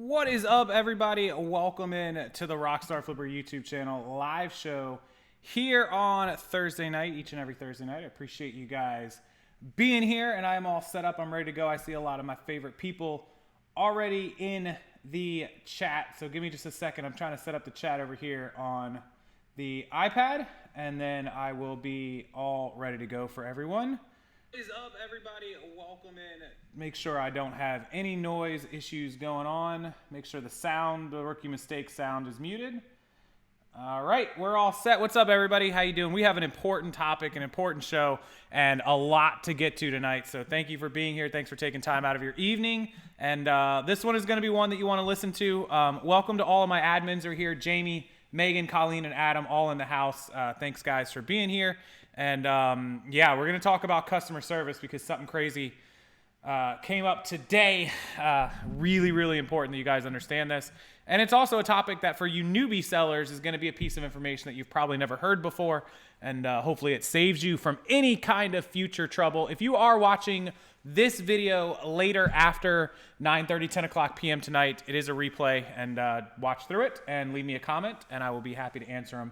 What is up, everybody? Welcome in to the Rockstar Flipper YouTube channel live show here on Thursday night, each and every Thursday night. I appreciate you guys being here, and I am all set up. I'm ready to go. I see a lot of my favorite people already in the chat, so give me just a second. I'm trying to set up the chat over here on the iPad, and then I will be all ready to go for everyone. What is up, everybody? Welcome in. Make sure I don't have any noise issues going on. Make sure the sound, the rookie mistake sound is muted. All right, we're all set. What's up, everybody? How you doing? We have an important topic, an important show, and a lot to get to tonight. So thank you for being here. Thanks for taking time out of your evening. And this one is going to be one that you want to listen to. Welcome to all of my admins who are here. Jamie, Megan, Colleen, and Adam all in the house. Thanks, guys, for being here. And yeah, we're going to talk about customer service because something crazy came up today. Really, really important that you guys understand this. And it's also a topic that for you newbie sellers is going to be a piece of information that you've probably never heard before. And hopefully it saves you from any kind of future trouble. If you are watching this video later after 9:30, 10 o'clock p.m. tonight, it is a replay. And watch through it and leave me a comment, and I will be happy to answer them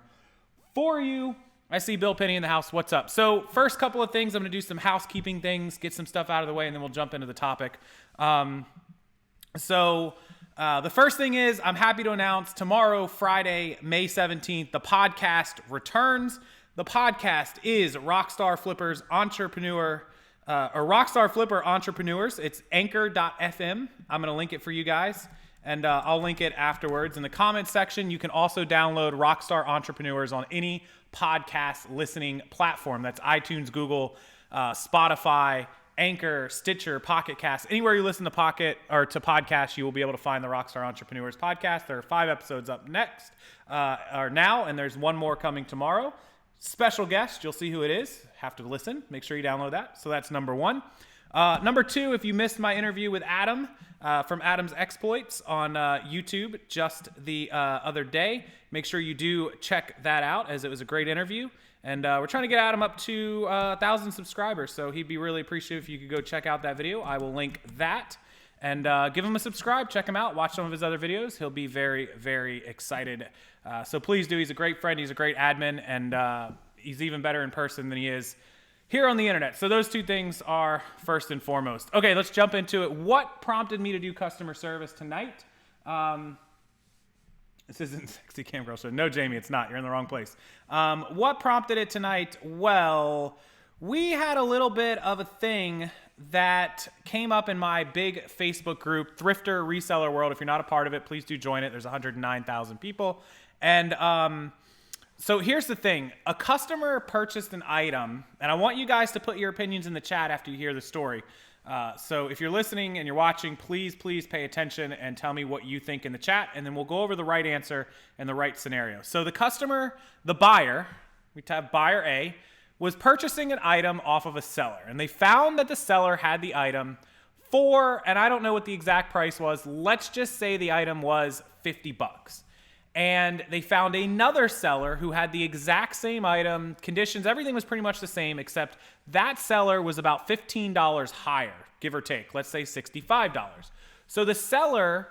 for you. I see Bill Penny in the house. What's up? So first couple of things, I'm going to do some housekeeping things, get some stuff out of the way, and then we'll jump into the topic. The first thing is I'm happy to announce tomorrow, Friday, May 17th, the podcast returns. The podcast is Rockstar Flippers Entrepreneur, or Rockstar Flipper Entrepreneurs. It's anchor.fm. I'm going to link it for you guys. And I'll link it afterwards. In the comments section, you can also download Rockstar Entrepreneurs on any podcast listening platform. That's iTunes, Google, Spotify, Anchor, Stitcher, Pocket Cast. Anywhere you listen to podcasts, you will be able to find the Rockstar Entrepreneurs podcast. There are 5 episodes up next, or now, and there's one more coming tomorrow. Special guest, you'll see who it is. Have to listen. Make sure you download that. So that's number 1. Number 2, if you missed my interview with Adam from Adam's Exploits on YouTube just the other day, make sure you do check that out, as it was a great interview. And we're trying to get Adam up to 1,000 subscribers, so he'd be really appreciative if you could go check out that video. I will link that. And give him a subscribe. Check him out. Watch some of his other videos. He'll be very, very excited. So please do. He's a great friend. He's a great admin. And he's even better in person than he is here on the internet. So those 2 things are first and foremost. Okay, let's jump into it. What prompted me to do customer service tonight? This isn't Sexy Cam Girl Show. No, Jamie, it's not. You're in the wrong place. What prompted it tonight? Well, we had a little bit of a thing that came up in my big Facebook group, Thrifter Reseller World. If you're not a part of it, please do join it. There's 109,000 people. And so here's the thing. A customer purchased an item, and I want you guys to put your opinions in the chat after you hear the story. So if you're listening and you're watching, please pay attention and tell me what you think in the chat, and then we'll go over the right answer and the right scenario. So the customer, the buyer, we have buyer A, was purchasing an item off of a seller, and they found that the seller had the item for, and I don't know what the exact price was, let's just say the item was $50. And they found another seller who had the exact same item, conditions, everything was pretty much the same, except that seller was about $15 higher, give or take, let's say $65. So the seller,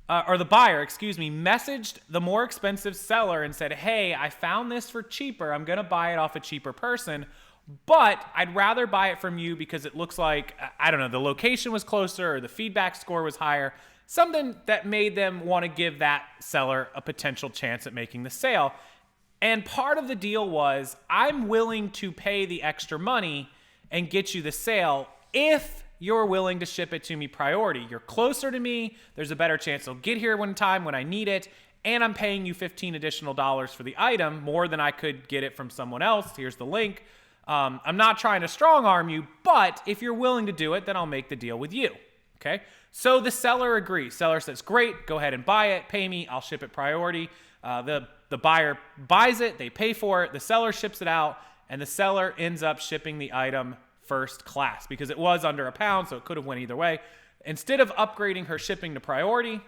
or the buyer, messaged the more expensive seller and said, hey, I found this for cheaper. I'm going to buy it off a cheaper person, but I'd rather buy it from you because it looks like, I don't know, the location was closer or the feedback score was higher. Something that made them want to give that seller a potential chance at making the sale. And part of the deal was, I'm willing to pay the extra money and get you the sale if you're willing to ship it to me priority. You're closer to me, there's a better chance it'll get here one time when I need it, and I'm paying you $15 additional for the item, more than I could get it from someone else. Here's the link. I'm not trying to strong arm you, but if you're willing to do it, then I'll make the deal with you. Okay? So the seller agrees. Seller says, great, go ahead and buy it, pay me, I'll ship it priority. The buyer buys it, they pay for it, the seller ships it out, and the seller ends up shipping the item first class because it was under £1, so it could have went either way. Instead of upgrading her shipping to priority,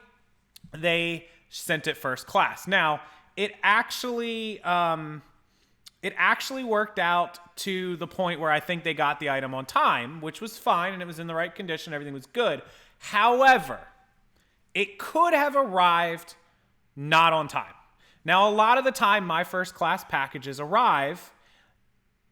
they sent it first class. Now, it actually worked out to the point where I think they got the item on time, which was fine, and it was in the right condition, everything was good. However, it could have arrived not on time. Now, a lot of the time, my first class packages arrive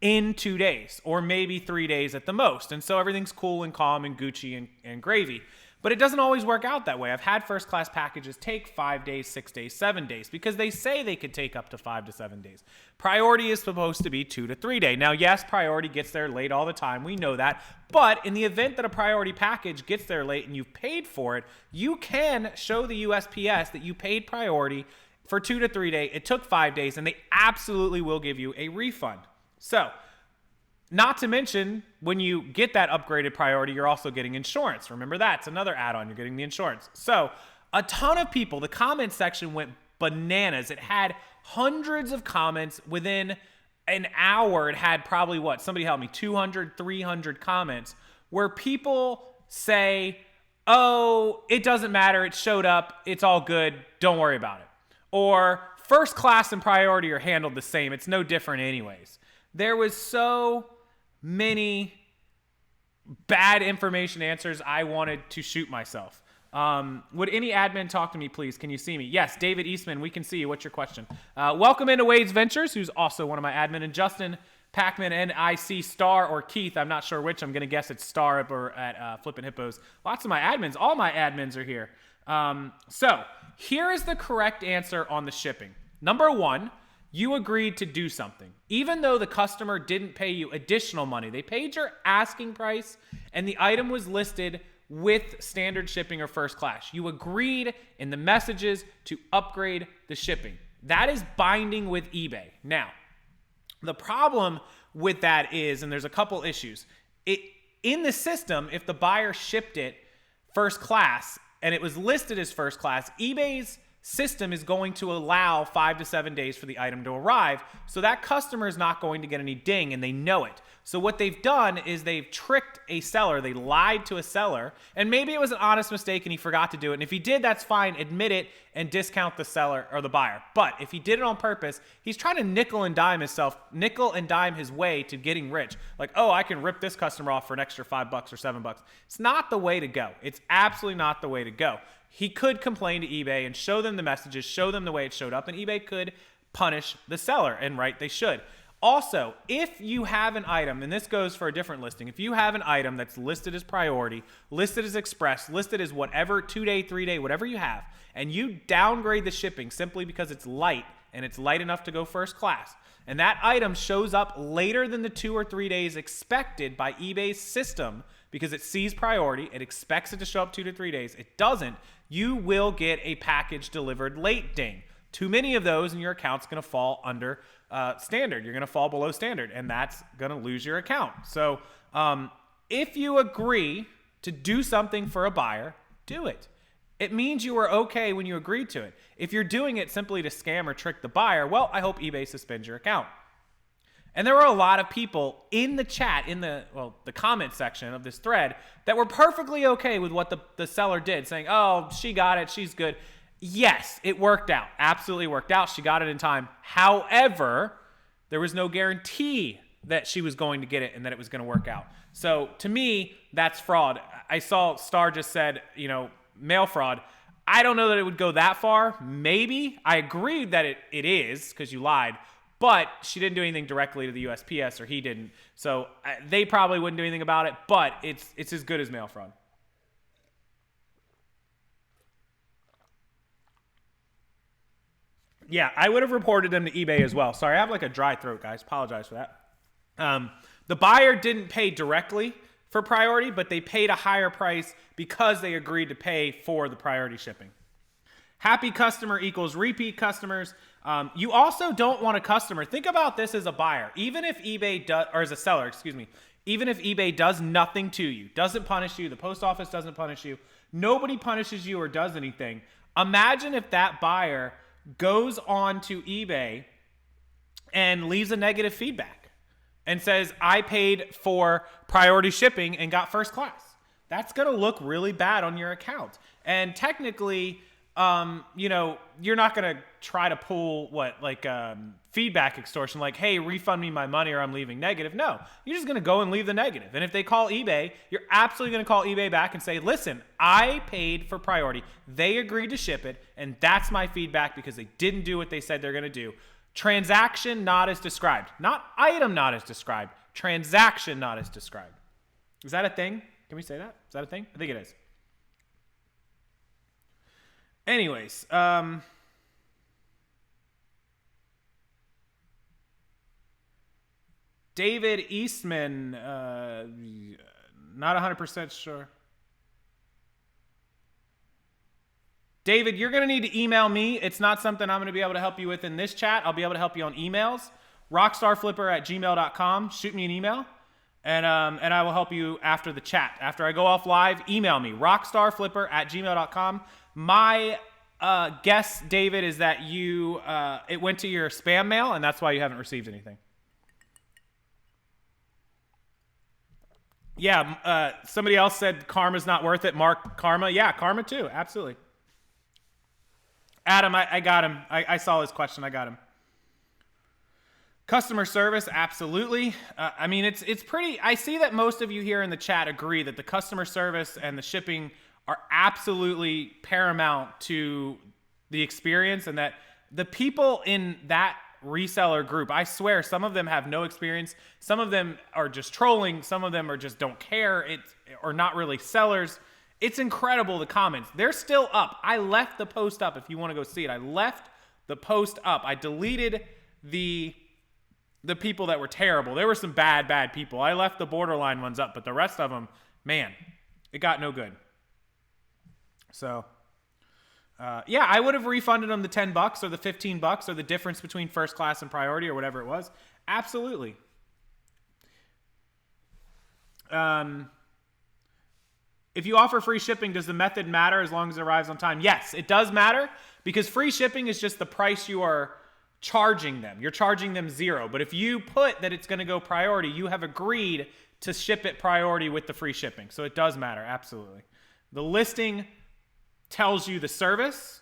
in 2 days or maybe 3 days at the most. And so everything's cool and calm and Gucci and gravy. But it doesn't always work out that way. I've had first class packages take 5 days, 6 days, 7 days because they say they could take up to 5 to 7 days. Priority is supposed to be 2 to 3 days. Now, yes, priority gets there late all the time. We know that. But in the event that a priority package gets there late and you've paid for it, you can show the USPS that you paid priority for 2 to 3 days. It took 5 days, and they absolutely will give you a refund. So, not to mention, when you get that upgraded priority, you're also getting insurance. Remember, that's another add-on. You're getting the insurance. So, a ton of people, the comment section went bananas. It had hundreds of comments. Within an hour, it had probably, somebody help me, 200, 300 comments where people say, oh, it doesn't matter. It showed up. It's all good. Don't worry about it. Or first class and priority are handled the same. It's no different anyways. There was so many bad information answers, I wanted to shoot myself. Would any admin talk to me, please? Can you see me? Yes, David Eastman, we can see you. What's your question? Welcome into Wade's Ventures, who's also one of my admin, and Justin Packman, and I see Star or Keith. I'm not sure which. I'm going to guess it's Star or at Flippin' Hippos. Lots of my admins. All my admins are here. So here is the correct answer on the shipping. Number one, you agreed to do something. Even though the customer didn't pay you additional money, they paid your asking price and the item was listed with standard shipping or first class. You agreed in the messages to upgrade the shipping. That is binding with eBay. Now, the problem with that is, and there's a couple issues, in the system, if the buyer shipped it first class and it was listed as first class, eBay's system is going to allow 5 to 7 days for the item to arrive. So that customer is not going to get any ding, and they know it. So what they've done is they've tricked a seller. They lied to a seller, and maybe it was an honest mistake and he forgot to do it. And if he did, that's fine. Admit it and discount the seller or the buyer. But if he did it on purpose, he's trying to nickel and dime his way to getting rich. Like, oh, I can rip this customer off for an extra $5 or $7. It's not the way to go. It's absolutely not the way to go. He could complain to eBay and show them the messages, show them the way it showed up, and eBay could punish the seller, and right, they should. Also, if you have an item, and this goes for a different listing, if you have an item that's listed as priority, listed as express, listed as whatever, 2-day, 3-day, whatever you have, and you downgrade the shipping simply because it's light, and it's light enough to go first class, and that item shows up later than the 2 or 3 days expected by eBay's system, because it sees priority, it expects it to show up 2 to 3 days, it doesn't, you will get a package delivered late ding. Too many of those and your account's going to fall under standard. You're going to fall below standard, and that's going to lose your account. So if you agree to do something for a buyer, do it. It means you were okay when you agreed to it. If you're doing it simply to scam or trick the buyer, well, I hope eBay suspends your account. And there were a lot of people in the chat, in the comment section of this thread, that were perfectly okay with what the seller did, saying, oh, she got it, she's good. Yes, it worked out. Absolutely worked out. She got it in time. However, there was no guarantee that she was going to get it and that it was going to work out. So to me, that's fraud. I saw Star just said, mail fraud. I don't know that it would go that far. Maybe. I agreed that it is because you lied. But she didn't do anything directly to the USPS, or he didn't. So they probably wouldn't do anything about it, but it's as good as mail fraud. Yeah, I would have reported them to eBay as well. Sorry, I have like a dry throat, guys. Apologize for that. The buyer didn't pay directly for priority, but they paid a higher price because they agreed to pay for the priority shipping. Happy customer equals repeat customers. You also don't want a customer. Think about this as a buyer. Even if eBay does, or as a seller, even if eBay does nothing to you, doesn't punish you, the post office doesn't punish you, nobody punishes you or does anything. Imagine if that buyer goes on to eBay and leaves a negative feedback and says, I paid for priority shipping and got first class. That's going to look really bad on your account. And technically, you're not going to try to pull feedback extortion, like, hey, refund me my money or I'm leaving negative. No, you're just going to go and leave the negative. And if they call eBay, you're absolutely going to call eBay back and say, listen, I paid for priority. They agreed to ship it, and that's my feedback because they didn't do what they said they're going to do. Transaction not as described. Not item not as described. Transaction not as described. Is that a thing? Can we say that? Is that a thing? I think it is. Anyways, David Eastman, not 100% sure. David, you're going to need to email me. It's not something I'm going to be able to help you with in this chat. I'll be able to help you on emails. rockstarflipper@gmail.com. Shoot me an email, and I will help you after the chat. After I go off live, email me, rockstarflipper@gmail.com. My guess, David, is that it went to your spam mail, and that's why you haven't received anything. Yeah, somebody else said karma's not worth it. Mark, karma. Yeah, karma too. Absolutely. Adam, I got him. I saw his question. I got him. Customer service, absolutely. I mean, it's pretty. I see that most of you here in the chat agree that the customer service and the shipping are absolutely paramount to the experience, and that the people in that reseller group, I swear, some of them have no experience. Some of them are just trolling. Some of them are just don't care. Or not really sellers. It's incredible, the comments. They're still up. I left the post up if you want to go see it. I left the post up. I deleted the people that were terrible. There were some bad people. I left the borderline ones up, but the rest of them, man, it got no good. So, yeah, I would have refunded them the $10 or the $15 or the difference between first class and priority or whatever it was. Absolutely. If you offer free shipping, does the method matter as long as it arrives on time? Yes, it does matter, because free shipping is just the price you are charging them. You're charging them $0. But if you put that it's going to go priority, you have agreed to ship it priority with the free shipping. So it does matter, absolutely. The listing tells you the service.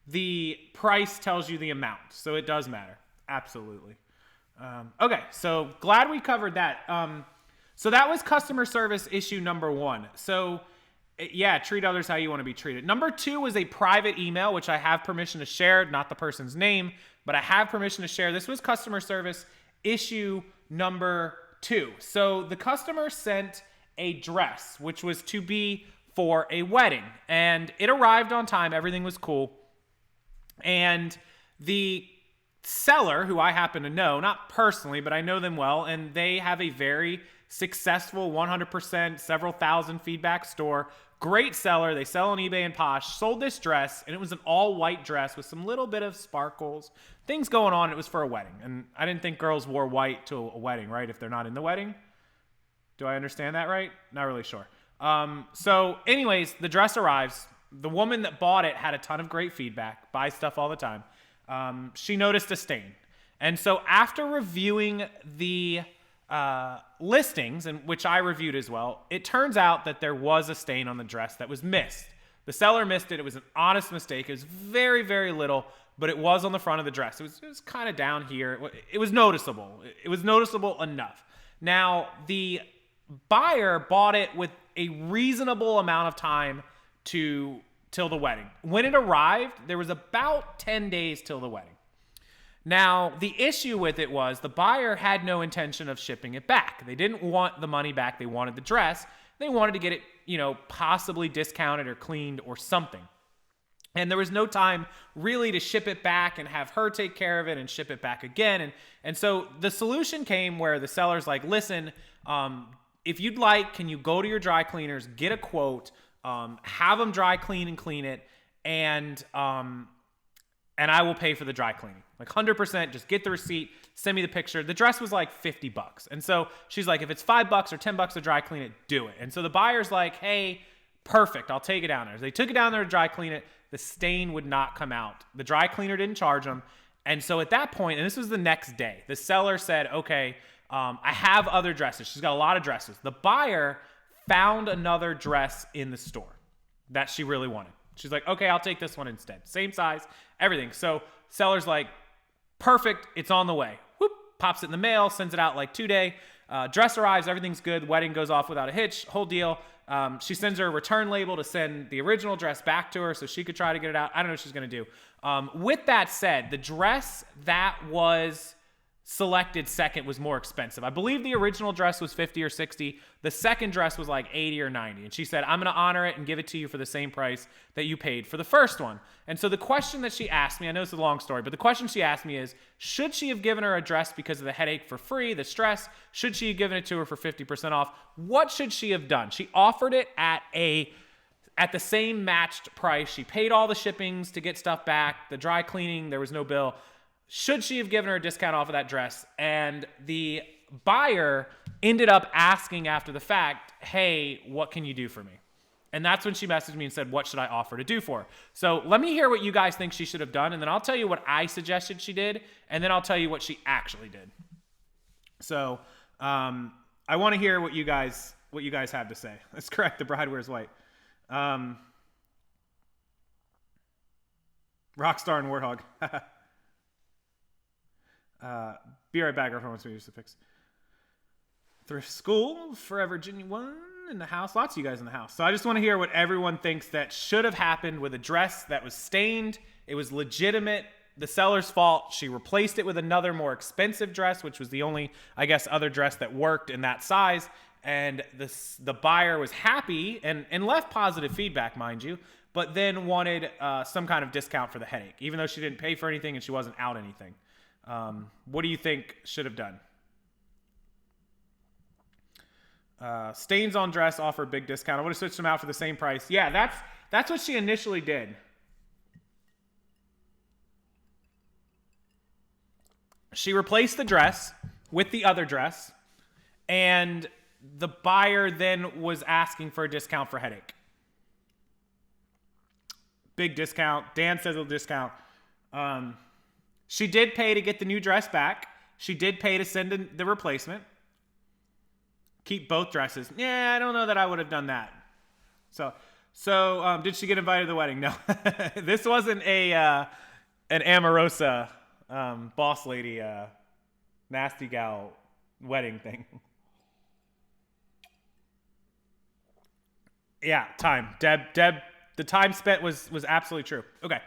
The price tells you the amount. So it does matter, absolutely. Okay, so glad we covered that. So that was customer service issue number 1. So yeah, treat others how you want to be treated. Number 2 was a private email, which I have permission to share, not the person's name, but I have permission to share. This was customer service issue number 2. So the customer sent a dress, which was to be for a wedding, and it arrived on time. Everything was cool. And the seller, who I happen to know, not personally, but I know them well, and they have a very successful 100%, several thousand feedback store. Great seller. They sell on eBay and Posh. Sold this dress, and it was an all-white dress with some little bit of sparkles. Things going on. It was for a wedding. And I didn't think girls wore white to a wedding, right? If they're not in the wedding. Do I understand that right? Not really sure. So anyways, the dress arrives. The woman that bought it had a ton of great feedback. Buys stuff all the time. She noticed a stain. And so after reviewing the listings, and which I reviewed as well, it turns out that there was a stain on the dress that was missed. The seller missed it. It was an honest mistake. It was very, very little, but it was on the front of the dress. It was kind of down here. It was noticeable. It was noticeable enough. Now, the buyer bought it with a reasonable amount of time till the wedding. When it arrived, there was about 10 days till the wedding. Now, the issue with it was the buyer had no intention of shipping it back. They didn't want the money back. They wanted the dress. They wanted to get it, possibly discounted or cleaned or something. And there was no time really to ship it back and have her take care of it and ship it back again. And so the solution came where the seller's like, listen, if you'd like, can you go to your dry cleaners, get a quote, have them dry clean and clean it, and I will pay for the dry cleaning. Like 100%, just get the receipt, send me the picture. The dress was like $50. And so she's like, if it's $5 or $10 to dry clean it, do it. And so the buyer's like, hey, perfect, I'll take it down there. So they took it down there to dry clean it. The stain would not come out. The dry cleaner didn't charge them. And so at that point, and this was the next day, the seller said, okay, I have other dresses. She's got a lot of dresses. The buyer found another dress in the store that she really wanted. She's like, okay, I'll take this one instead. Same size, everything. So seller's like, Perfect. It's on the way. Whoop, pops it in the mail, sends it out like 2 day. Dress arrives, everything's good. The wedding goes off without a hitch, whole deal. She sends her a return label to send the original dress back to her so she could try to get it out. I don't know what she's going to do. With that said, the dress that was selected second was more expensive. I believe the original dress was 50 or 60. The second dress was like 80 or 90. And she said, I'm going to honor it and give it to you for the same price that you paid for the first one. And so the question that she asked me, I know it's a long story, but the question she asked me is, should she have given her a dress because of the headache for free, the stress? Should she have given it to her for 50% off? What should she have done? She offered it at the same matched price. She paid all the shippings to get stuff back, the dry cleaning, there was no bill. Should she have given her a discount off of that dress? And the buyer ended up asking after the fact, hey, what can you do for me? And that's when she messaged me and said, what should I offer to do for her? So let me hear what you guys think she should have done, and then I'll tell you what I suggested she did, and then I'll tell you what she actually did. So I want to hear what you guys have to say. That's correct. The bride wears white. Rockstar and Warthog. Be right back. Everyone wants me to use the fix. Thrift School, Forever Genuine in the house. Lots of you guys in the house. So I just want to hear what everyone thinks that should have happened with a dress that was stained. It was legitimate. The seller's fault. She replaced it with another more expensive dress, which was the only, I guess, other dress that worked in that size. And the buyer was happy and left positive feedback, mind you, but then wanted some kind of discount for the headache, even though she didn't pay for anything and she wasn't out anything. What do you think should have done? Stains on dress offered big discount. I would have switched them out for the same price. Yeah, that's what she initially did. She replaced the dress with the other dress, and the buyer then was asking for a discount for headache. Big discount. Dan says a discount. She did pay to get the new dress back. She did pay to send in the replacement. Keep both dresses. Yeah, I don't know that I would have done that. So did she get invited to the wedding? No. This wasn't an Amorosa boss lady nasty gal wedding thing. Yeah, time. Deb, the time spent was absolutely true. Okay.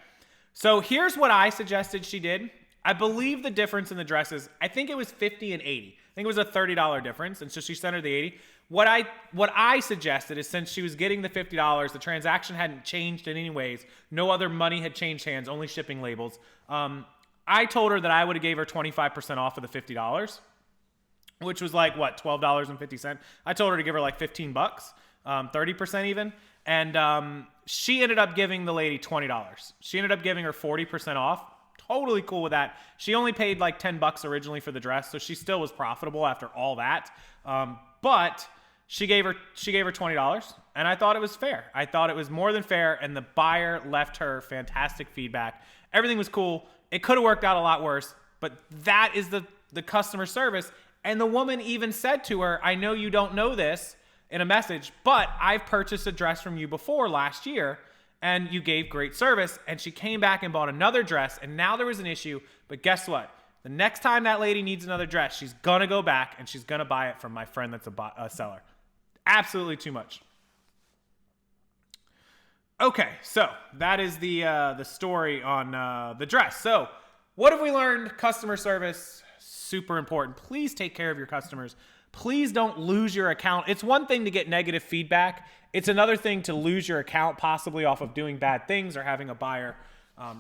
So here's what I suggested she did. I believe the difference in the dresses, I think it was 50 and 80. I think it was a $30 difference, and so she sent her the 80. What I suggested is, since she was getting the $50, the transaction hadn't changed in any ways, no other money had changed hands, only shipping labels. I told her that I would have gave her 25% off of the $50, which was like, what, $12.50? I told her to give her like $15, 30% even. And she ended up giving the lady $20. She ended up giving her 40% off. Totally cool with that. She only paid like $10 originally for the dress, so she still was profitable after all that. But she gave her $20, and I thought it was fair. I thought it was more than fair, and the buyer left her fantastic feedback. Everything was cool. It could have worked out a lot worse, but that is the customer service. And the woman even said to her, I know you don't know this, in a message, but I've purchased a dress from you before last year, and you gave great service. And she came back and bought another dress, and now there was an issue. But guess what? The next time that lady needs another dress, she's gonna go back and she's gonna buy it from my friend that's a seller. Absolutely too much. Okay, so that is the story on the dress. So what have we learned? Customer service, super important. Please take care of your customers. Please don't lose your account. It's one thing to get negative feedback. It's another thing to lose your account, possibly off of doing bad things or having a buyer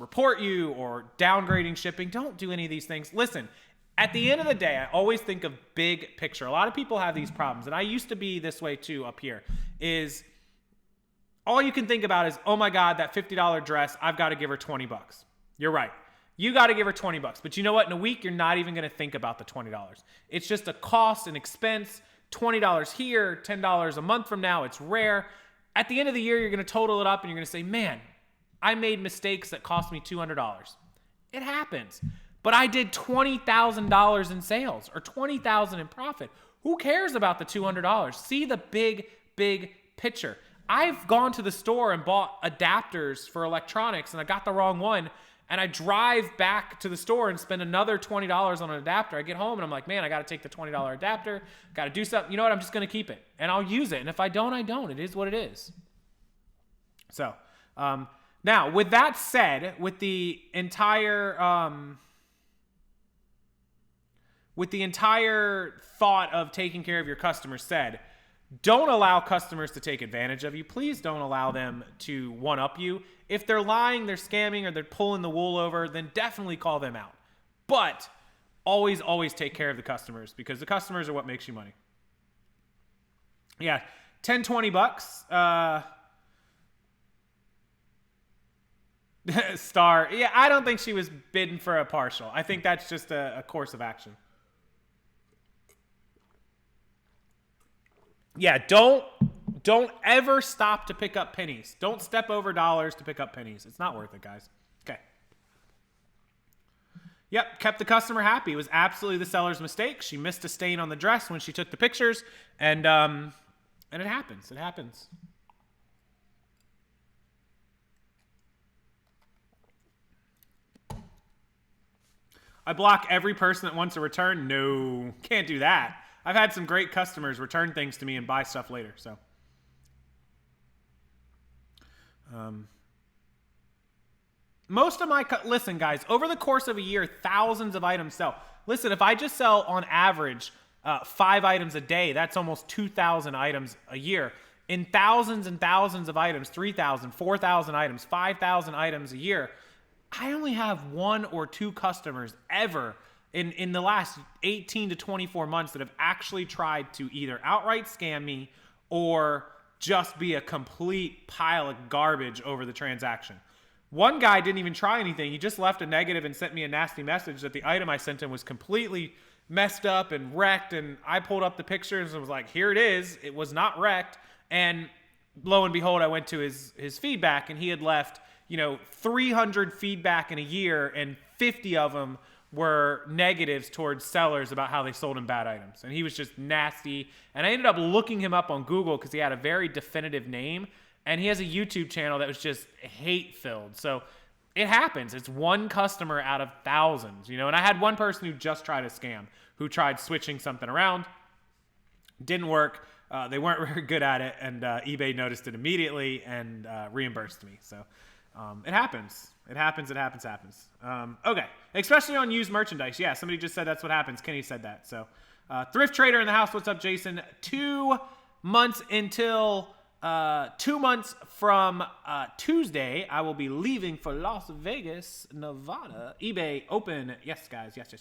report you or downgrading shipping. Don't do any of these things. Listen, at the end of the day, I always think of big picture. A lot of people have these problems, and I used to be this way too up here, is all you can think about is, oh my God, that $50 dress, I've got to give her $20. You're right. You got to give her $20. But you know what? In a week, you're not even going to think about the $20. It's just a cost, an expense, $20 here, $10 a month from now. It's rare. At the end of the year, you're going to total it up and you're going to say, man, I made mistakes that cost me $200. It happens. But I did $20,000 in sales or $20,000 in profit. Who cares about the $200? See the big picture. I've gone to the store and bought adapters for electronics and I got the wrong one. and I drive back to the store and spend another $20 on an adapter. I get home and I'm like, man, I got to take the $20 adapter. Got to do something. You know what? I'm just going to keep it and I'll use it. And if I don't, I don't. It is what it is. So, now with that said, with the entire thought of taking care of your customers said, don't allow customers to take advantage of you. Please don't allow them to one-up you. If they're lying, they're scamming, or they're pulling the wool over, then definitely call them out. But always, always take care of the customers, because the customers are what makes you money. Yeah, 10, 20 bucks. Star. Yeah, I don't think she was bidding for a partial. I think that's just a course of action. Yeah, don't ever stop to pick up pennies. Don't step over dollars to pick up pennies. It's not worth it, guys. Okay. Yep, kept the customer happy. It was absolutely the seller's mistake. She missed a stain on the dress when she took the pictures, and it happens. It happens. I block every person that wants a return. No, can't do that. I've had some great customers return things to me and buy stuff later. So, most of my listen, guys. Over the course of a year, thousands of items sell. Listen, if I just sell on average 5 items a day, that's almost 2,000 items a year. In thousands and thousands of items, 3,000, 4,000 items, 5,000 items a year, I only have 1 or 2 customers ever in the last 18 to 24 months that have actually tried to either outright scam me or just be a complete pile of garbage over the transaction. One guy didn't even try anything. He just left a negative and sent me a nasty message that the item I sent him was completely messed up and wrecked, and I pulled up the pictures and was like, here it is. It was not wrecked. And lo and behold, I went to his feedback, and he had left 300 feedback in a year, and 50 of them were negatives towards sellers about how they sold him bad items. And he was just nasty. And I ended up looking him up on Google because he had a very definitive name. And he has a YouTube channel that was just hate-filled. So it happens. It's one customer out of thousands, And I had one person who just tried a scam, who tried switching something around. Didn't work. They weren't very good at it. And eBay noticed it immediately and reimbursed me. So it happens. It happens. Okay. Especially on used merchandise. Yeah, somebody just said that's what happens. Kenny said that. So, Thrift Trader in the house. What's up, Jason? 2 months until 2 months from Tuesday, I will be leaving for Las Vegas, Nevada. eBay open. Yes, guys. Yes.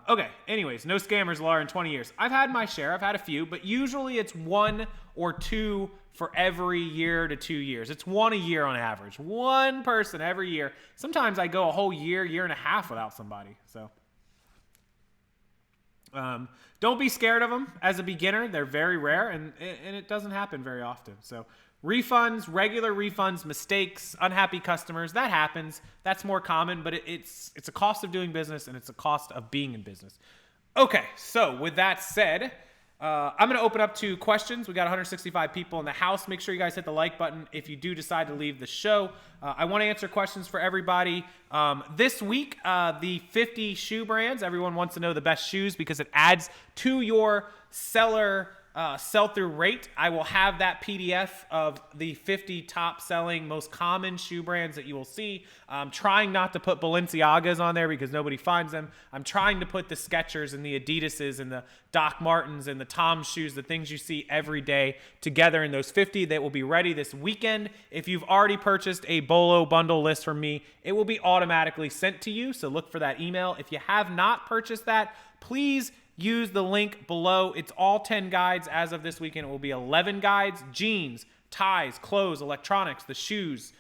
Okay. Anyways, no scammers, Laura, in 20 years. I've had my share. I've had a few, but usually it's 1 or 2 for every year to 2 years. It's 1 a year on average. 1 person every year. Sometimes I go a whole year and a half without somebody. So, don't be scared of them as a beginner. They're very rare, and it doesn't happen very often. So, refunds, regular refunds, mistakes, unhappy customers, that happens. That's more common, but it's a cost of doing business, and it's a cost of being in business. Okay, so with that said, I'm going to open up to questions. We got 165 people in the house. Make sure you guys hit the like button if you do decide to leave the show. I want to answer questions for everybody. This week, the 50 shoe brands. Everyone wants to know the best shoes because it adds to your seller sell-through rate. I will have that PDF of the 50 top-selling, most common shoe brands that you will see. I'm trying not to put Balenciagas on there because nobody finds them. I'm trying to put the Skechers and the Adidases and the Doc Martens and the Tom shoes, the things you see every day, together in those 50 that will be ready this weekend. If you've already purchased a Bolo bundle list from me, it will be automatically sent to you, so look for that email. If you have not purchased that, please use the link below. It's all 10 guides. As of this weekend, it will be 11 guides. Jeans, ties, clothes, electronics, the shoes,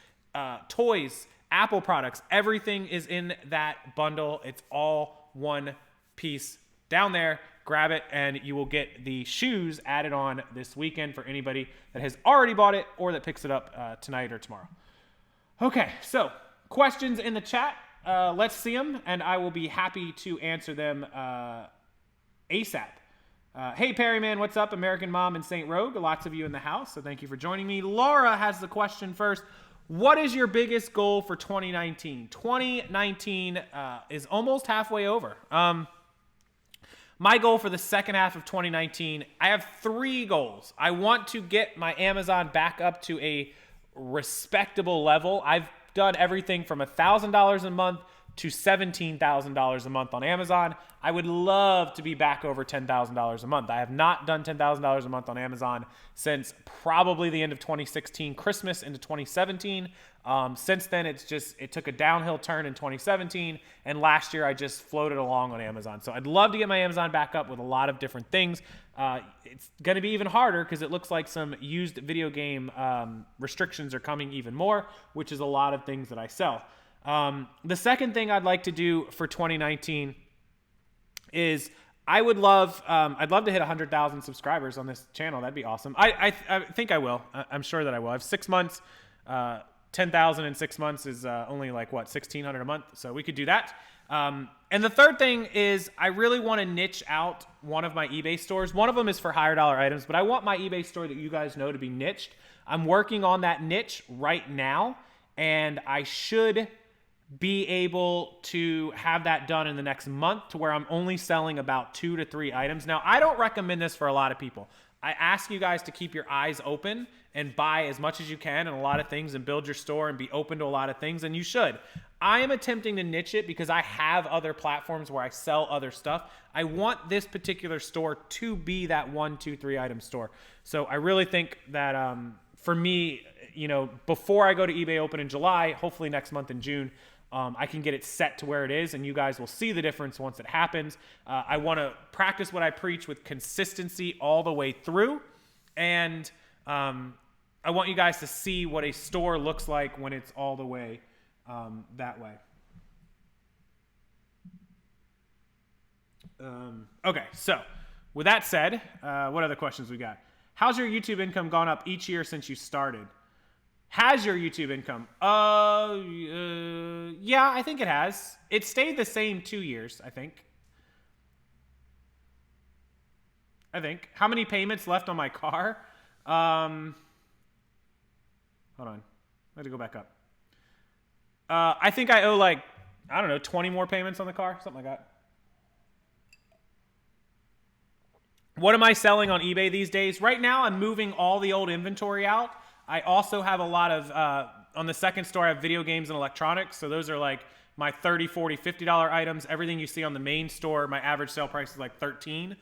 toys, Apple products. Everything is in that bundle. It's all one piece down there. Grab it, and you will get the shoes added on this weekend for anybody that has already bought it or that picks it up tonight or tomorrow. Okay, so questions in the chat. Let's see them, and I will be happy to answer them ASAP. Hey, Perryman, what's up? American Mom and St. Rogue. Lots of you in the house, so thank you for joining me. Laura has the question first. What is your biggest goal for 2019? 2019 is almost halfway over. My goal for the second half of 2019, I have 3 goals. I want to get my Amazon back up to a respectable level. I've done everything from $1,000 a month to $17,000 a month on Amazon. I would love to be back over $10,000 a month. I have not done $10,000 a month on Amazon since probably the end of 2016, Christmas into 2017. Since then, it took a downhill turn in 2017, and last year I just floated along on Amazon. So I'd love to get my Amazon back up with a lot of different things. It's going to be even harder because it looks like some used video game restrictions are coming even more, which is a lot of things that I sell. The second thing I'd like to do for 2019 is I'd love to hit 100,000 subscribers on this channel. That'd be awesome. I think I will. I'm sure that I will. I have 6 months. 10,000 in 6 months is only like what, 1,600 a month. So we could do that. And the third thing is I really want to niche out one of my eBay stores. One of them is for higher dollar items, but I want my eBay store that you guys know to be niched. I'm working on that niche right now, and I should be able to have that done in the next month to where I'm only selling about 2 to 3 items. Now, I don't recommend this for a lot of people. I ask you guys to keep your eyes open and buy as much as you can and a lot of things and build your store and be open to a lot of things, and you should. I am attempting to niche it because I have other platforms where I sell other stuff. I want this particular store to be that 1, 2, 3 item store. So I really think that for me, before I go to eBay Open in July, hopefully next month in June, I can get it set to where it is, and you guys will see the difference once it happens. I want to practice what I preach with consistency all the way through, and I want you guys to see what a store looks like when it's all the way that way. Okay, so with that said, what other questions we got? How's your YouTube income gone up each year since you started? Has your YouTube income? Yeah, I think it has. It stayed the same 2 years, I think. How many payments left on my car? Hold on. I had to go back up. I think I owe 20 more payments on the car, something like that. What am I selling on eBay these days? Right now, I'm moving all the old inventory out. I also have a lot of, on the second store, I have video games and electronics. So those are like my $30, $40, $50 items. Everything you see on the main store, my average sale price is like $13.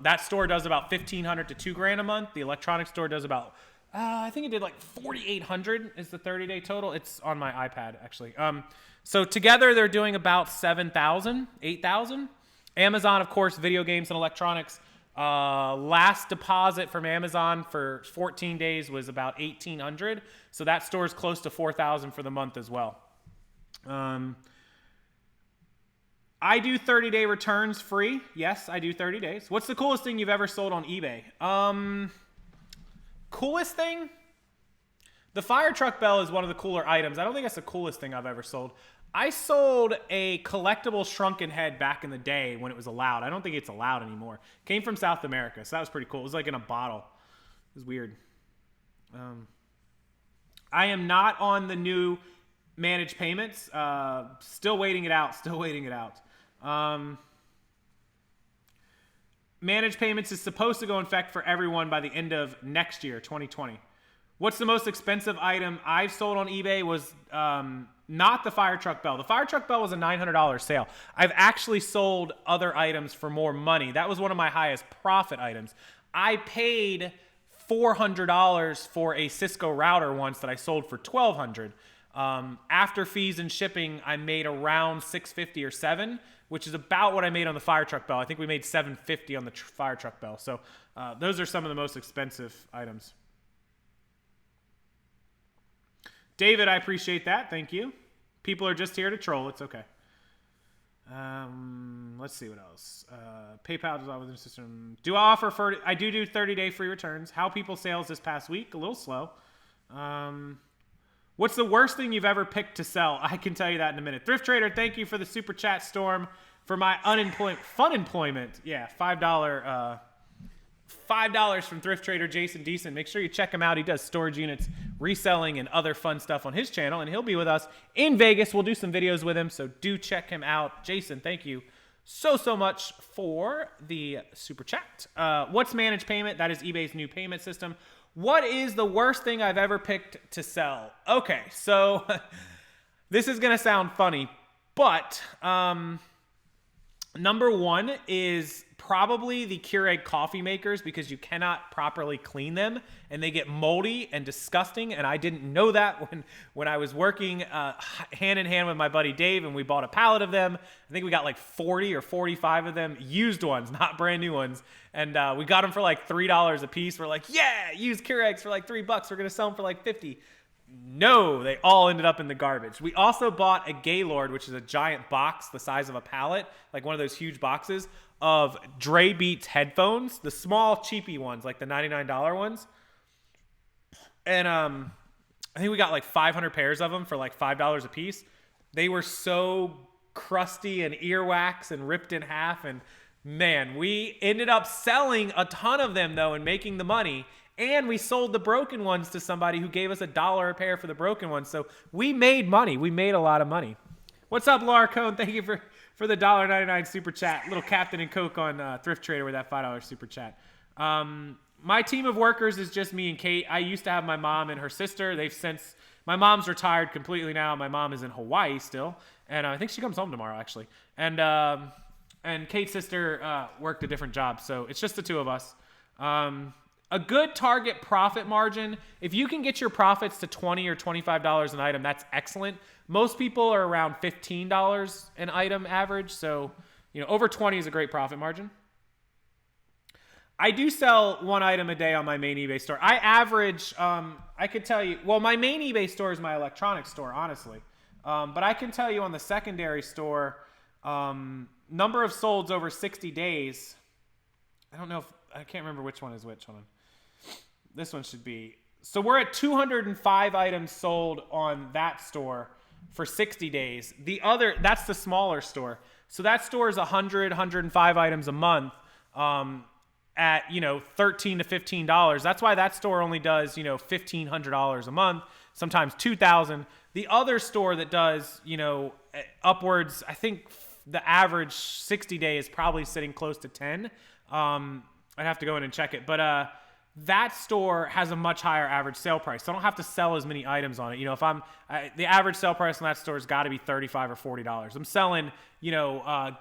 That store does about $1,500 to $2,000 a month. The electronics store does about, I think it did like $4,800 is the 30-day total. It's on my iPad, actually. So together, they're doing about $7,000, $8,000. Amazon, of course, video games and electronics. Last deposit from Amazon for 14 days was about $1,800. So that store is close to $4,000 for the month as well. I do 30-day returns free. Yes, I do 30 days. What's the coolest thing you've ever sold on eBay? Coolest thing? The fire truck bell is one of the cooler items. I don't think that's the coolest thing I've ever sold. I sold a collectible shrunken head back in the day when it was allowed. I don't think it's allowed anymore. Came from South America, so that was pretty cool. It was like in a bottle. It was weird. I am not on the new managed payments. Still waiting it out. Managed payments is supposed to go in effect for everyone by the end of next year, 2020. What's the most expensive item I've sold on eBay was not the fire truck bell. The fire truck bell was a $900 sale. I've actually sold other items for more money. That was one of my highest profit items. I paid $400 for a Cisco router once that I sold for $1,200. After fees and shipping, I made around $650 or $700, which is about what I made on the fire truck bell. I think we made $750 on the fire truck bell. So those are some of the most expensive items. David, I appreciate that. Thank you. People are just here to troll. It's okay. Let's see what else. PayPal does all within the system. Do I offer I do 30-day free returns. How people sales this past week? A little slow. What's the worst thing you've ever picked to sell? I can tell you that in a minute. Thrift Trader, thank you for the super chat, Storm, for my fun employment. Yeah, $5 $5 from thrift trader Jason Deason. Make sure you check him out. He does storage units, reselling, and other fun stuff on his channel, and he'll be with us in Vegas. We'll do some videos with him, so do check him out. Jason, thank you so much for the super chat. What's managed payment? That is eBay's new payment system. What is the worst thing I've ever picked to sell? Okay, so this is going to sound funny, but number one is probably the Keurig coffee makers, because you cannot properly clean them and they get moldy and disgusting. And I didn't know that when I was working hand in hand with my buddy Dave, and we bought a pallet of them. I think we got like 40 or 45 of them, used ones, not brand new ones. And we got them for like $3 a piece. We're like, yeah, use Keurigs for like $3. We're going to sell them for like 50. No, they all ended up in the garbage. We also bought a Gaylord, which is a giant box the size of a pallet, like one of those huge boxes of Dre Beats headphones, the small cheapy ones, like the $99 ones. And I think we got like 500 pairs of them for like $5 a piece. They were so crusty and earwax and ripped in half. And man, we ended up selling a ton of them though and making the money. And we sold the broken ones to somebody who gave us $1 a pair for the broken ones. So we made money. We made a lot of money. What's up, Laura Cohn? Thank you for the $1.99 super chat. Little Captain and Coke on Thrift Trader with that $5 super chat. My team of workers is just me and Kate. I used to have my mom and her sister. My mom's retired completely now. My mom is in Hawaii still. And I think she comes home tomorrow, actually. And Kate's sister worked a different job. So it's just the two of us. A good target profit margin, if you can get your profits to $20 or $25 an item, that's excellent. Most people are around $15 an item average, so over 20 is a great profit margin. I do sell one item a day on my main eBay store. I average, I could tell you, well, my main eBay store is my electronics store, honestly. But I can tell you on the secondary store, number of solds over 60 days, I can't remember which one is which. Hold on. This one should be. So we're at 205 items sold on that store for 60 days. That's the smaller store. So that store is 105 items a month at, $13 to $15. That's why that store only does, $1,500 a month, sometimes $2,000. The other store that does, upwards, I think the average 60 day is probably sitting close to 10. I'd have to go in and check it. But that store has a much higher average sale price. So I don't have to sell as many items on it. The average sale price on that store has got to be $35 or $40. I'm selling,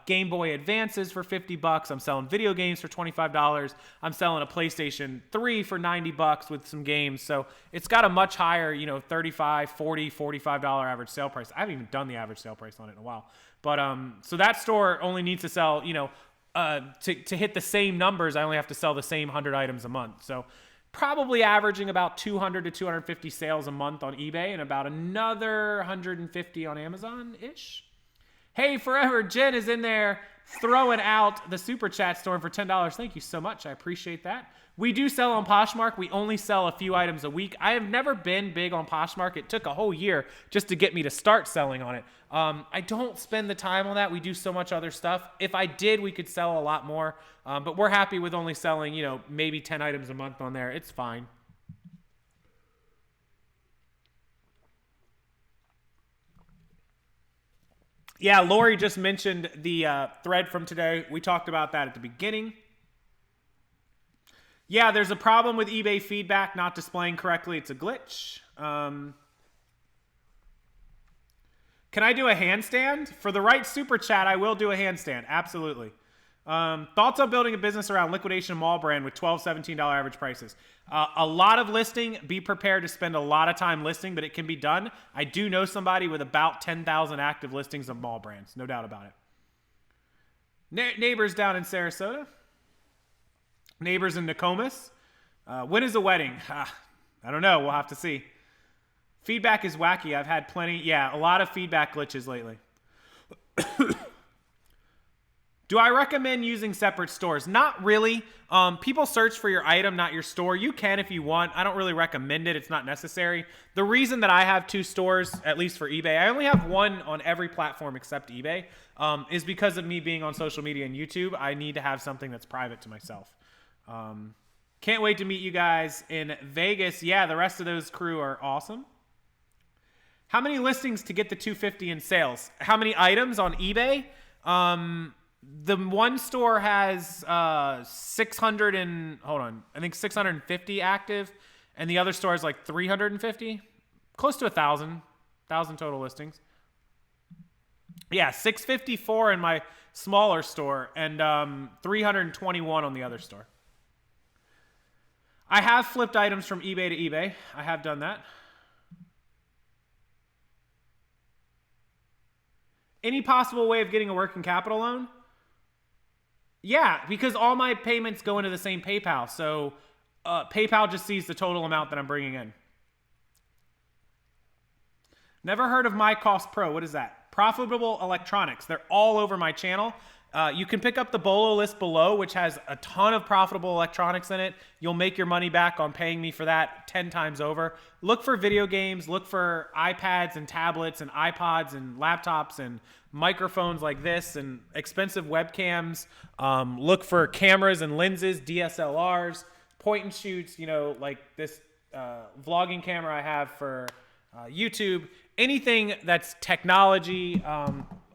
Game Boy Advances for $50. I'm selling video games for $25. I'm selling a PlayStation 3 for $90 with some games. So it's got a much higher, $35, $40, $45 average sale price. I haven't even done the average sale price on it in a while. But so that store only needs to sell, to hit the same numbers, I only have to sell the same 100 items a month. So probably averaging about 200 to 250 sales a month on eBay and about another 150 on Amazon-ish. Hey, Forever Jen is in there throwing out the super chat storm for $10. Thank you so much. I appreciate that. We do sell on Poshmark. We only sell a few items a week. I have never been big on Poshmark. It took a whole year just to get me to start selling on it. I don't spend the time on that. We do so much other stuff. If I did, we could sell a lot more. But we're happy with only selling, maybe 10 items a month on there. It's fine. Yeah, Lori just mentioned the thread from today. We talked about that at the beginning. Yeah, there's a problem with eBay feedback not displaying correctly. It's a glitch. Can I do a handstand? For the right super chat, I will do a handstand. Absolutely. Thoughts on building a business around liquidation mall brand with $12, $17 average prices. A lot of listing. Be prepared to spend a lot of time listing, but it can be done. I do know somebody with about 10,000 active listings of mall brands. No doubt about it. Neighbors down in Sarasota. Neighbors in Nokomis. When is the wedding? I don't know. We'll have to see. Feedback is wacky. I've had plenty. Yeah, a lot of feedback glitches lately. Do I recommend using separate stores? Not really. People search for your item, not your store. You can if you want. I don't really recommend it. It's not necessary. The reason that I have two stores, at least for eBay, I only have one on every platform except eBay, is because of me being on social media and YouTube. I need to have something that's private to myself. Can't wait to meet you guys in Vegas. Yeah, the rest of those crew are awesome. How many listings to get the 250 in sales? How many items on eBay? The one store has 600 and hold on, I think 650 active, and the other store is like 350, close to 1,000 total listings. Yeah, 654 in my smaller store and 321 on the other store. I have flipped items from eBay to eBay. I have done that. Any possible way of getting a working capital loan? Yeah, because all my payments go into the same PayPal. So PayPal just sees the total amount that I'm bringing in. Never heard of My Cost Pro. What is that? Profitable electronics. They're all over my channel. You can pick up the Bolo list below, which has a ton of profitable electronics in it. You'll make your money back on paying me for that 10 times over. Look for video games. Look for iPads and tablets and iPods and laptops and microphones like this and expensive webcams. Look for cameras and lenses, DSLRs, point and shoots, you know, like this vlogging camera I have for YouTube. Anything that's technology.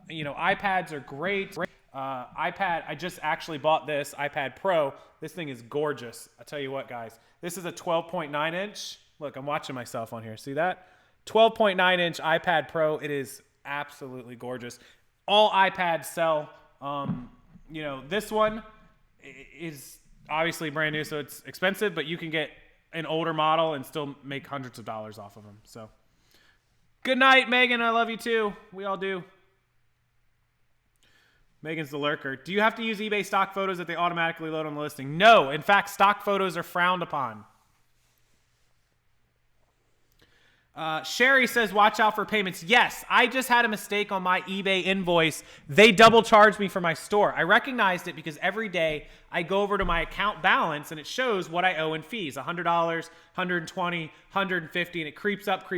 You know, iPads are great. iPad, I just actually bought this iPad Pro. This thing is gorgeous. I'll tell you what, guys. This is a 12.9 inch. Look, I'm watching myself on here. See that? 12.9 inch iPad Pro. It is absolutely gorgeous. All iPads sell. You know, this one is obviously brand new, so it's expensive, but you can get an older model and still make hundreds of dollars off of them. So, good night, Megan. I love you too. We all do. Megan's the lurker. Do you have to use eBay stock photos that they automatically load on the listing? No. In fact, stock photos are frowned upon. Sherry says, watch out for payments. Yes, I just had a mistake on my eBay invoice. They double charged me for my store. I recognized it because every day I go over to my account balance and it shows what I owe in fees. $100, $120, $150, and it creeps up,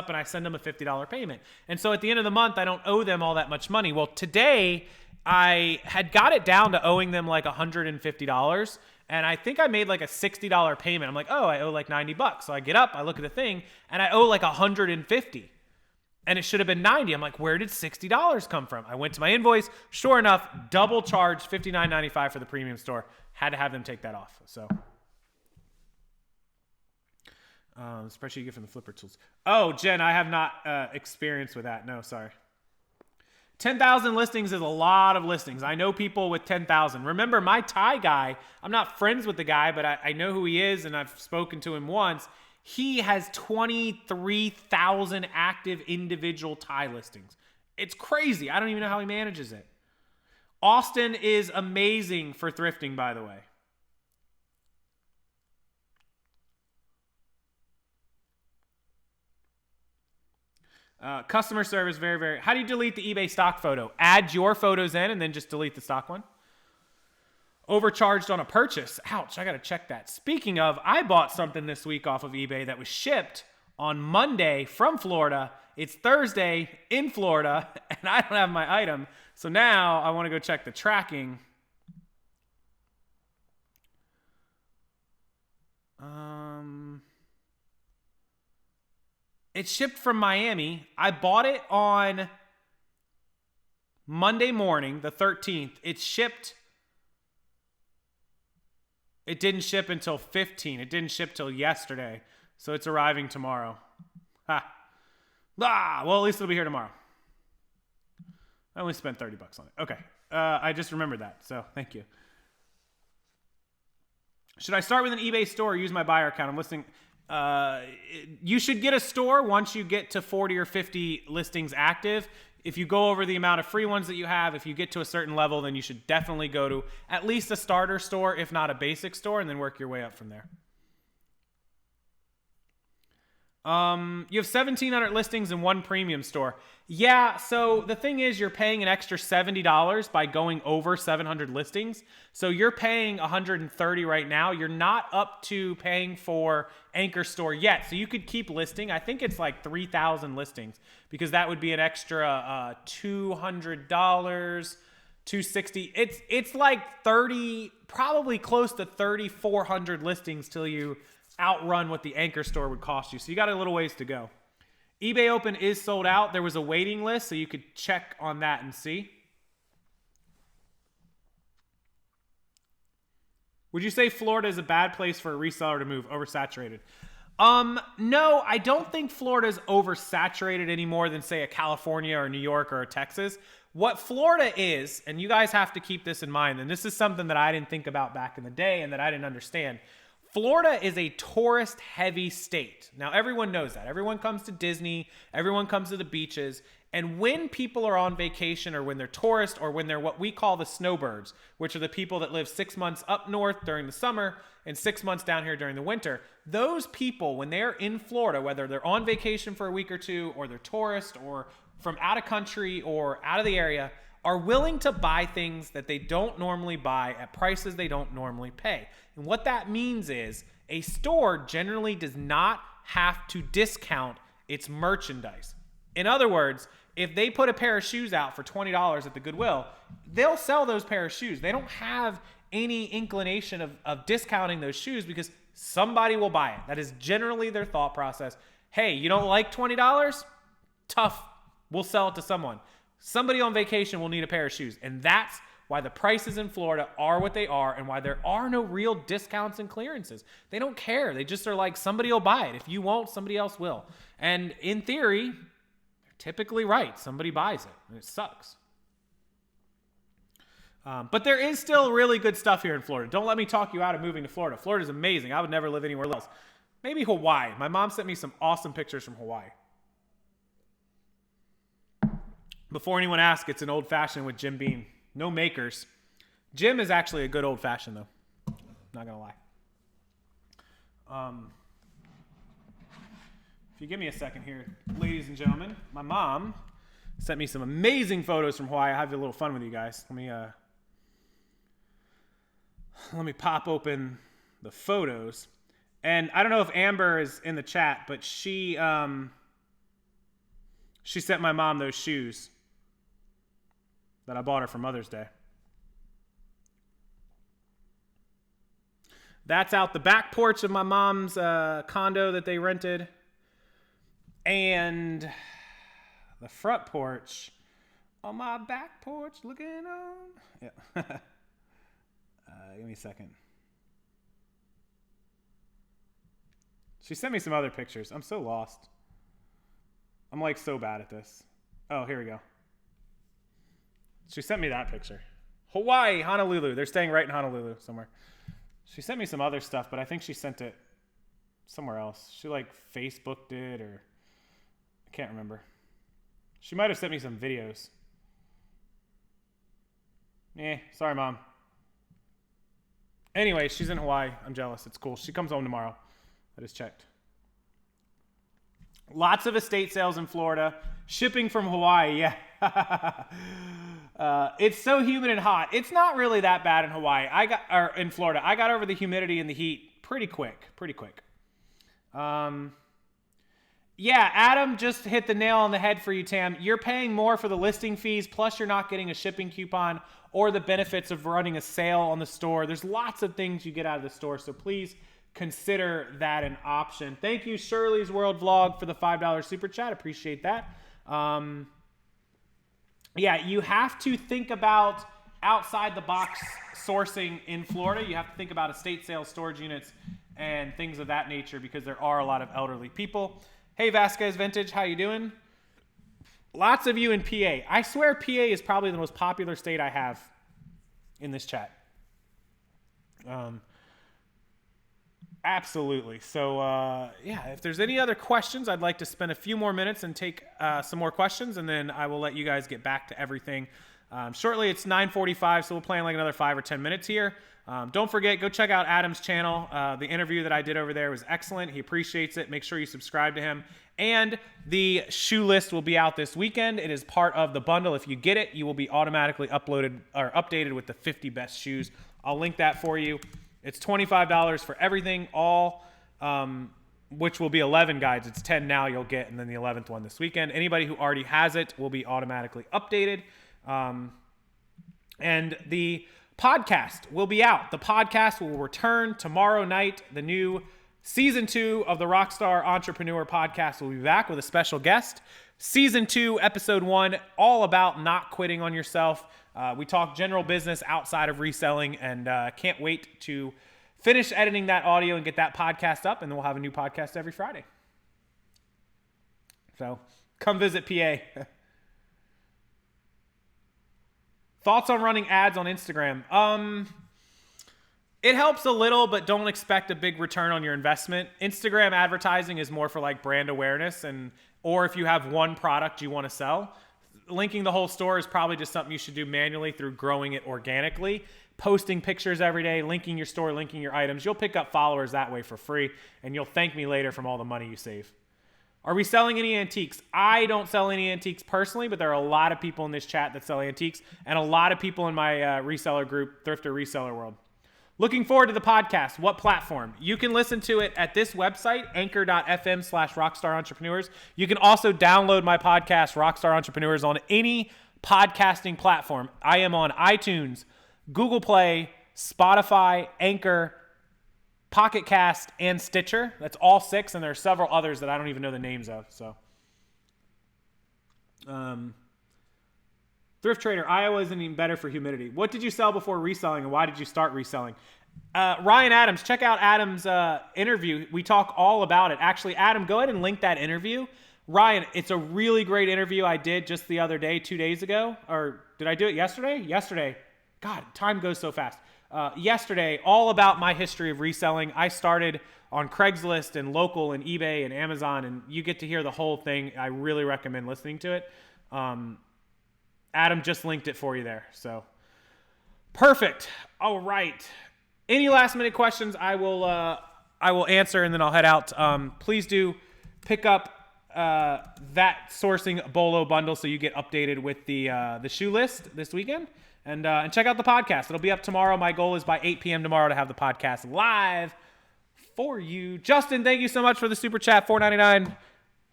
and I send them a $50 payment. And so at the end of the month, I don't owe them all that much money. Well, today I had got it down to owing them like $150. And I think I made like a $60 payment. I'm like, oh, I owe like 90 bucks. So I get up, I look at the thing, and I owe like 150. And it should have been 90. I'm like, where did $60 come from? I went to my invoice. Sure enough, double charged $59.95 for the premium store. Had to have them take that off. So, spreadsheet you get from the Flipper tools. Oh, Jen, I have not experience with that. No, sorry. 10,000 listings is a lot of listings. I know people with 10,000. Remember, my Thai guy, I'm not friends with the guy, but I know who he is, and I've spoken to him once. He has 23,000 active individual Thai listings. It's crazy. I don't even know how he manages it. Austin is amazing for thrifting, by the way. Customer service, very, very. How do you delete the eBay stock photo? Add your photos in and then just delete the stock one. Overcharged on a purchase. Ouch, I got to check that. Speaking of, I bought something this week off of eBay that was shipped on Monday from Florida. It's Thursday in Florida, and I don't have my item. So now I want to go check the tracking. It shipped from Miami. I bought it on Monday morning, the 13th. It shipped. It didn't ship until 15. It didn't ship till yesterday. So it's arriving tomorrow. Ha. Ah, well, at least it'll be here tomorrow. I only spent 30 bucks on it. Okay. I just remembered that. So thank you. Should I start with an eBay store or use my buyer account? I'm listing. You should get a store once you get to 40 or 50 listings active. If you go over the amount of free ones that you have, if you get to a certain level, then you should definitely go to at least a starter store, if not a basic store, and then work your way up from there. You have 1,700 listings in one premium store. Yeah, so the thing is you're paying an extra $70 by going over 700 listings. So you're paying $130 right now. You're not up to paying for Anchor Store yet. So you could keep listing. I think it's like 3,000 listings because that would be an extra $200 260. It's like 30, probably close to 3,400 listings till you outrun what the anchor store would cost you. So you got a little ways to go. eBay Open is sold out. There was a waiting list, so you could check on that and see. Would you say Florida is a bad place for a reseller to move? Oversaturated? No, I don't think Florida is oversaturated any more than, say, a California or New York or a Texas. What Florida is, and you guys have to keep this in mind, and this is something that I didn't think about back in the day and that I didn't understand. Florida is a tourist-heavy state. Now, everyone knows that. Everyone comes to Disney. Everyone comes to the beaches. And when people are on vacation or when they're tourists or when they're what we call the snowbirds, which are the people that live 6 months up north during the summer and 6 months down here during the winter, those people, when they're in Florida, whether they're on vacation for a week or two or they're tourists or from out of country or out of the area, are willing to buy things that they don't normally buy at prices they don't normally pay. And what that means is a store generally does not have to discount its merchandise. In other words, if they put a pair of shoes out for $20 at the Goodwill, they'll sell those pair of shoes. They don't have any inclination of discounting those shoes because somebody will buy it. That is generally their thought process. Hey, you don't like $20? Tough. We'll sell it to someone. Somebody on vacation will need a pair of shoes. And that's why the prices in Florida are what they are and why there are no real discounts and clearances. They don't care. They just are like, somebody will buy it. If you won't, somebody else will. And in theory, they're typically right. Somebody buys it, and it sucks. But there is still really good stuff here in Florida. Don't let me talk you out of moving to Florida. Florida's amazing. I would never live anywhere else. Maybe Hawaii. My mom sent me some awesome pictures from Hawaii. Before anyone asks, it's an old-fashioned with Jim Beam. No makers. Jim is actually a good old-fashioned, though. Not going to lie. If you give me a second here, ladies and gentlemen, my mom sent me some amazing photos from Hawaii. I have a little fun with you guys. Let me pop open the photos. And I don't know if Amber is in the chat, but she sent my mom those shoes that I bought her for Mother's Day. That's out the back porch of my mom's condo that they rented. And the front porch on my back porch looking on. Yeah. Give me a second. She sent me some other pictures. I'm so lost. I'm like so bad at this. Oh, here we go. She sent me that picture. Hawaii, Honolulu. They're staying right in Honolulu somewhere. She sent me some other stuff, but I think she sent it somewhere else. She like Facebooked it or I can't remember. She might have sent me some videos. Sorry, Mom. Anyway, she's in Hawaii. I'm jealous. It's cool. She comes home tomorrow. I just checked. Lots of estate sales in Florida. Shipping from Hawaii, yeah. It's so humid and hot. It's not really that bad in Hawaii. In Florida. I got over the humidity and the heat pretty quick. Yeah, Adam just hit the nail on the head for you, Tam. You're paying more for the listing fees, plus you're not getting a shipping coupon or the benefits of running a sale on the store. There's lots of things you get out of the store, so please consider that an option. Thank you, Shirley's World Vlog, for the $5 super chat. Appreciate that. Yeah, you have to think about outside the box sourcing in Florida. You have to think about estate sales, storage units, and things of that nature because there are a lot of elderly people. Hey, Vasquez Vintage, how you doing? Lots of you in PA. I swear PA is probably the most popular state I have in this chat. Absolutely. So, yeah, if there's any other questions, I'd like to spend a few more minutes and take some more questions, and then I will let you guys get back to everything. Shortly, it's 9:45, so we'll play in like another 5 or 10 minutes here. Don't forget, go check out Adam's channel. The interview that I did over there was excellent. He appreciates it. Make sure you subscribe to him. And the shoe list will be out this weekend. It is part of the bundle. If you get it, you will be automatically updated with the 50 best shoes. I'll link that for you. It's $25 for everything, all, which will be 11 guides. It's 10 now you'll get, and then the 11th one this weekend. Anybody who already has it will be automatically updated. And the podcast will be out. The podcast will return tomorrow night. The new season 2 of the Rockstar Entrepreneur podcast will be back with a special guest. Season 2, episode 1, all about not quitting on yourself. We talk general business outside of reselling, and can't wait to finish editing that audio and get that podcast up, and then we'll have a new podcast every Friday. So come visit PA. Thoughts on running ads on Instagram? It helps a little, but don't expect a big return on your investment. Instagram advertising is more for like brand awareness, or if you have one product you want to sell. Linking the whole store is probably just something you should do manually through growing it organically. Posting pictures every day, linking your store, linking your items. You'll pick up followers that way for free, and you'll thank me later from all the money you save. Are we selling any antiques? I don't sell any antiques personally, but there are a lot of people in this chat that sell antiques, and a lot of people in my reseller group, Thrifter Reseller World. Looking forward to the podcast. What platform? You can listen to it at this website, anchor.fm/Rockstar Entrepreneurs. You can also download my podcast, Rockstar Entrepreneurs, on any podcasting platform. I am on iTunes, Google Play, Spotify, Anchor, Pocket Cast, and Stitcher. That's all 6, and there are several others that I don't even know the names of. So, Thrift Trader, Iowa isn't even better for humidity. What did you sell before reselling, and why did you start reselling? Ryan Adams, check out Adam's interview. We talk all about it. Actually, Adam, go ahead and link that interview. Ryan, it's a really great interview I did just the other day, 2 days ago. Or did I do it yesterday? Yesterday. God, time goes so fast. Yesterday, all about my history of reselling. I started on Craigslist and local and eBay and Amazon, and you get to hear the whole thing. I really recommend listening to it. Adam just linked it for you there. So perfect. All right. Any last minute questions? I will answer, and then I'll head out. Please do pick up that sourcing Bolo bundle so you get updated with the shoe list this weekend. And check out the podcast. It'll be up tomorrow. My goal is by 8 p.m. tomorrow to have the podcast live for you. Justin, thank you so much for the super chat, $4.99.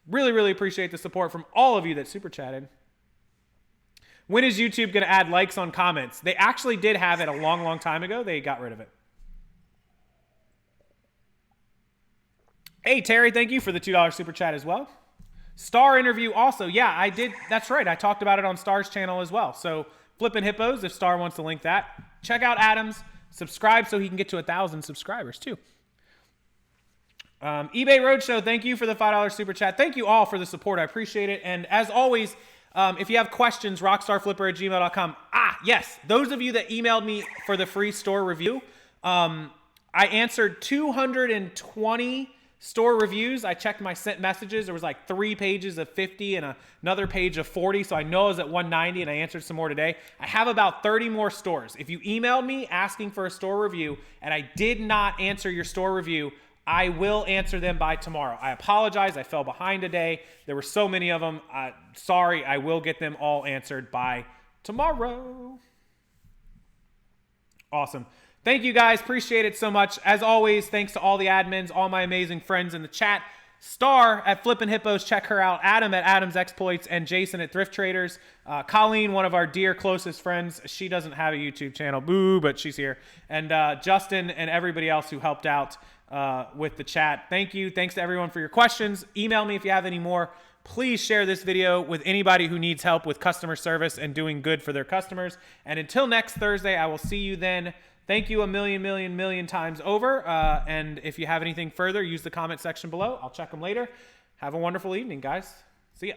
Really, really appreciate the support from all of you that super chatted. When is YouTube going to add likes on comments? They actually did have it a long, long time ago. They got rid of it. Hey, Terry, thank you for the $2 super chat as well. Star interview also. Yeah, I did. That's right. I talked about it on Star's channel as well. So Flippin' Hippos, if Star wants to link that. Check out Adams. Subscribe so he can get to 1,000 subscribers too. eBay Roadshow, thank you for the $5 super chat. Thank you all for the support. I appreciate it. And as always, if you have questions, rockstarflipper@gmail.com. Yes, those of you that emailed me for the free store review, I answered 220 store reviews. I checked my sent messages. There was like 3 pages of 50 and another page of 40. So I know I was at 190, and I answered some more today. I have about 30 more stores. If you emailed me asking for a store review and I did not answer your store review, I will answer them by tomorrow. I apologize. I fell behind today. There were so many of them. Sorry. I will get them all answered by tomorrow. Awesome. Thank you guys. Appreciate it so much. As always, thanks to all the admins, all my amazing friends in the chat. Star at Flippin' Hippos, check her out. Adam at Adams Exploits, and Jason at Thrift Traders. Colleen, one of our dear closest friends. She doesn't have a YouTube channel, boo, but she's here. And Justin and everybody else who helped out with the chat. Thank you. Thanks to everyone for your questions. Email me if you have any more. Please share this video with anybody who needs help with customer service and doing good for their customers. And until next Thursday, I will see you then. Thank you a million times over. And if you have anything further, use the comment section below. I'll check them later. Have a wonderful evening, guys. See ya.